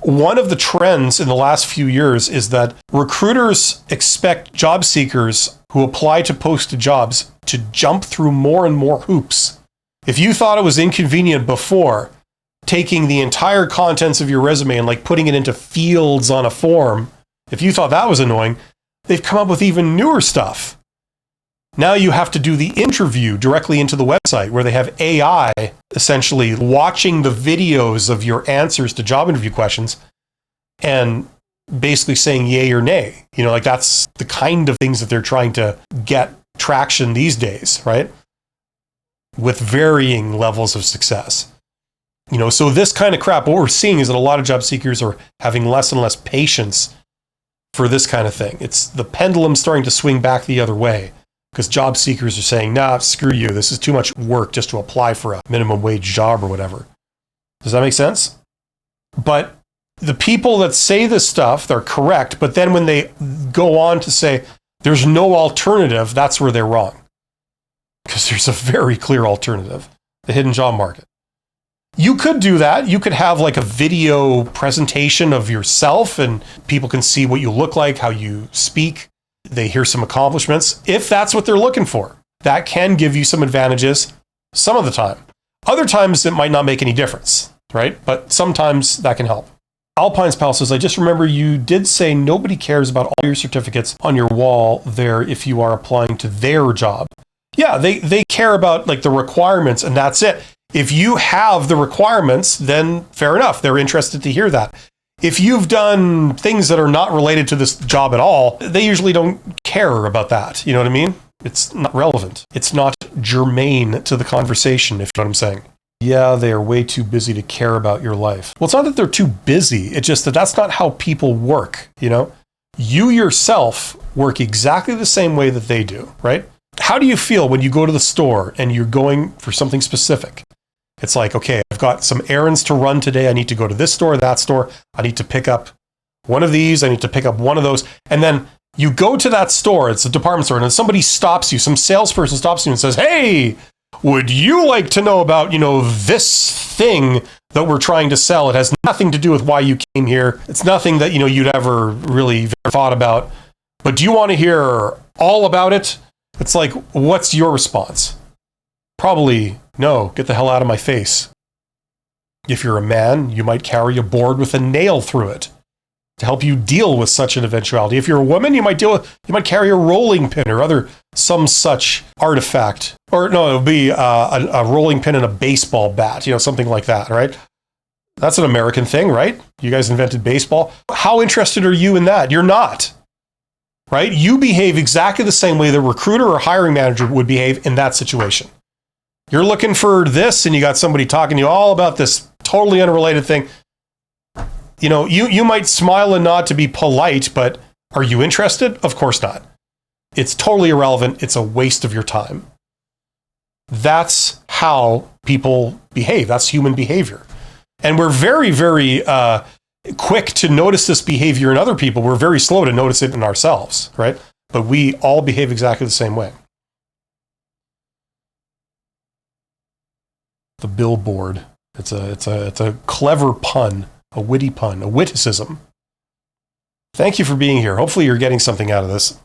one of the trends in the last few years is that recruiters expect job seekers who apply to posted jobs to jump through more and more hoops. If you thought it was inconvenient before, taking the entire contents of your resume and like putting it into fields on a form, if you thought that was annoying, they've come up with even newer stuff. Now you have to do the interview directly into the website where they have AI essentially watching the videos of your answers to job interview questions and basically saying yay or nay. You know, like that's the kind of things that they're trying to get traction these days, right? With varying levels of success. You know, so this kind of crap, what we're seeing is that a lot of job seekers are having less and less patience for this kind of thing. It's the pendulum starting to swing back the other way. Because job seekers are saying, nah, screw you. This is too much work just to apply for a minimum wage job or whatever. Does that make sense? But the people that say this stuff, they're correct. But then when they go on to say there's no alternative, that's where they're wrong. Because there's a very clear alternative, the hidden job market. You could do that. You could have like a video presentation of yourself and people can see what you look like, how you speak. They hear some accomplishments. If that's what they're looking for, that can give you some advantages some of the time. Other times it might not make any difference, right? But sometimes that can help. Alpine's Pal says, I just remember you did say nobody cares about all your certificates on your wall there if you are applying to their job. Yeah, they care about like the requirements and that's it. If you have the requirements, then fair enough. They're interested to hear that. If you've done things that are not related to this job at all, they usually don't care about that. You know what I mean? It's not relevant. It's not germane to the conversation, if you know what I'm saying. Yeah, they are way too busy to care about your life. Well, it's not that they're too busy. It's just that that's not how people work, you know? You yourself work exactly the same way that they do, right? How do you feel when you go to the store and you're going for something specific? It's like, okay, I've got some errands to run today. I need to go to this store, that store. I need to pick up one of these. I need to pick up one of those. And then you go to that store, it's a department store, and then somebody stops you, some salesperson stops you and says, hey, would you like to know about, you know, this thing that we're trying to sell? It has nothing to do with why you came here. It's nothing that, you know, you'd ever really thought about. But do you want to hear all about it? It's like, what's your response? Probably, no, get the hell out of my face. If you're a man, you might carry a board with a nail through it to help you deal with such an eventuality. If you're a woman, you might carry a rolling pin or some such artifact. Or no, it would be a rolling pin and a baseball bat, you know, something like that, right? That's an American thing, right? You guys invented baseball. How interested are you in that? You're not, right? You behave exactly the same way the recruiter or hiring manager would behave in that situation. You're looking for this and you got somebody talking to you all about this totally unrelated thing. You know, you might smile and nod to be polite, but are you interested? Of course not. It's totally irrelevant. It's a waste of your time. That's how people behave. That's human behavior. And we're very, very quick to notice this behavior in other people. We're very slow to notice it in ourselves, right? But we all behave exactly the same way. The billboard. It's a clever pun, a witty pun, a witticism. Thank you for being here. Hopefully you're getting something out of this.